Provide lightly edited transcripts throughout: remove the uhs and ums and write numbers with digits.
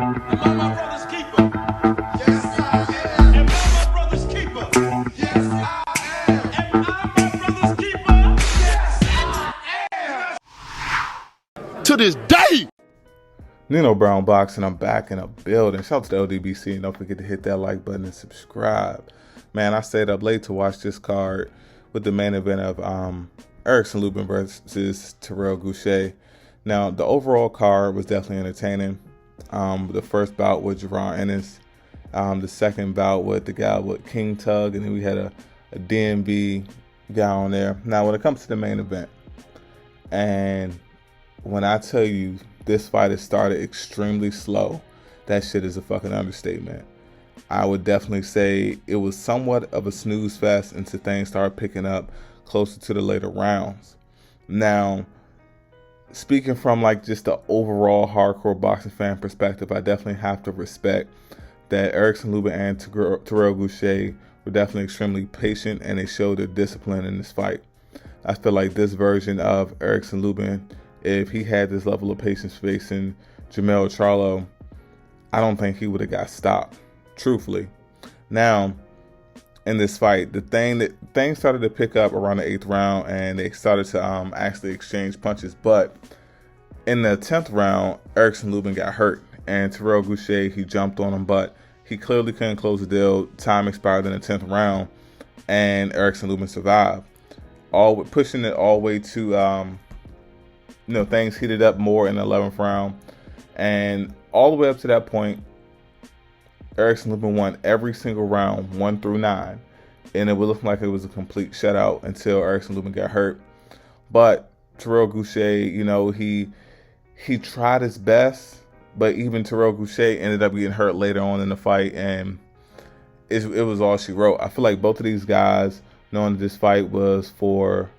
Am I my brother's keeper? Yes, I am. Am I my brother's keeper? Yes, I am. Am I my brother's keeper? Yes, I am. To this day. Nino Brown Boxing, I'm back in a building. Shout out to the LDBC, and don't forget to hit that like button and subscribe. Man, I stayed up late to watch this card with the main event of Erickson Lubin versus Terrell Gausha. Now, the overall card was definitely entertaining. The first bout with Jerron Ennis, the second bout with the guy with King Tug, and then we had a DMV guy on there. Now, when it comes to the main event, and when I tell you this fight has started extremely slow, that shit is a fucking understatement. I would definitely say it was somewhat of a snooze fest until things started picking up closer to the later rounds. Now, speaking from like just the overall hardcore boxing fan perspective, I definitely have to respect that Erickson Lubin and Terrell Gausha were definitely extremely patient, and they showed their discipline in this fight. I feel like this version of Erickson Lubin, if he had this level of patience facing Jermell Charlo, I don't think he would have got stopped, truthfully. Now, in this fight, things started to pick up around the 8th round, and they started to actually exchange punches. But in the 10th round, Erickson Lubin got hurt, and Terrell Gausha, he jumped on him, but he clearly couldn't close the deal. Time expired in the 10th round, and Erickson Lubin survived, pushing it all the way to things heated up more in the 11th round, and all the way up to that point, Erickson Lubin won every single round, 1 through 9, and it would look like it was a complete shutout until Erickson Lubin got hurt. But Terrell Gausha, he tried his best, but even Terrell Gausha ended up getting hurt later on in the fight, and it was all she wrote. I feel like both of these guys, knowing that this fight was for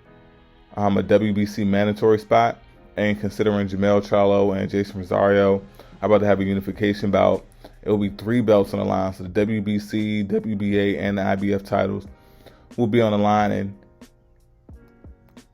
a WBC mandatory spot, and considering Jermell Charlo and Jason Rosario are about to have a unification bout, it will be 3 belts on the line. So the WBC, WBA, and the IBF titles will be on the line.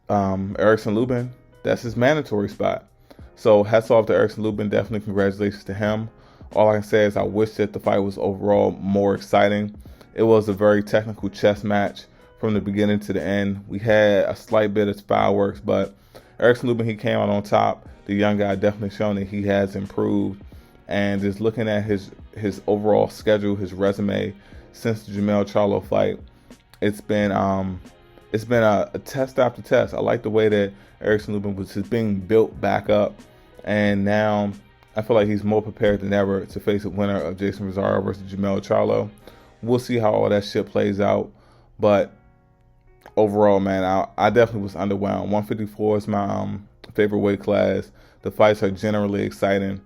And Erickson Lubin, that's his mandatory spot. So hats off to Erickson Lubin. Definitely congratulations to him. All I can say is I wish that the fight was overall more exciting. It was a very technical chess match from the beginning to the end. We had a slight bit of fireworks, but Erickson Lubin, he came out on top. The young guy definitely shown that he has improved. And just looking at his overall schedule, his resume since the Jermell Charlo fight, it's been a test after test. I like the way that Erickson Lubin was just being built back up, and now I feel like he's more prepared than ever to face a winner of Jason Rosario versus Jermell Charlo. We'll see how all that shit plays out, but overall, man, I definitely was underwhelmed. 154 is my favorite weight class. The fights are generally exciting,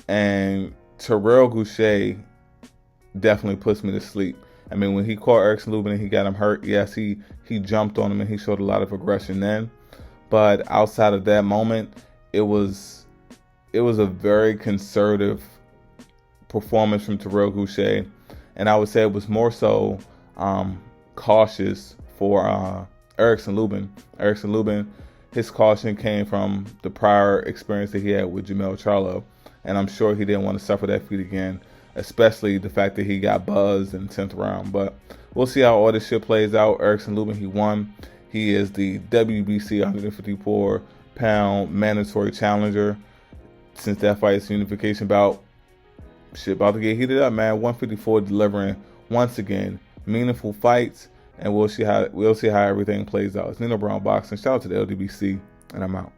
and Terrell Gausha definitely puts me to sleep. I mean, when he caught Erickson Lubin and he got him hurt, yes, he jumped on him and he showed a lot of aggression then. But outside of that moment, it was a very conservative performance from Terrell Gausha, and I would say it was more so cautious for Erickson Lubin. Erickson Lubin, his caution came from the prior experience that he had with Jermell Charlo, and I'm sure he didn't want to suffer that feat again, especially the fact that he got buzzed in the 10th round. But we'll see how all this shit plays out. Erickson Lubin, he won. He is the WBC 154-pound mandatory challenger. Since that fight's unification bout, shit about to get heated up, man. 154 delivering once again meaningful fights, and we'll see how everything plays out. It's Nino Brown Boxing. Shout out to the LDBC, and I'm out.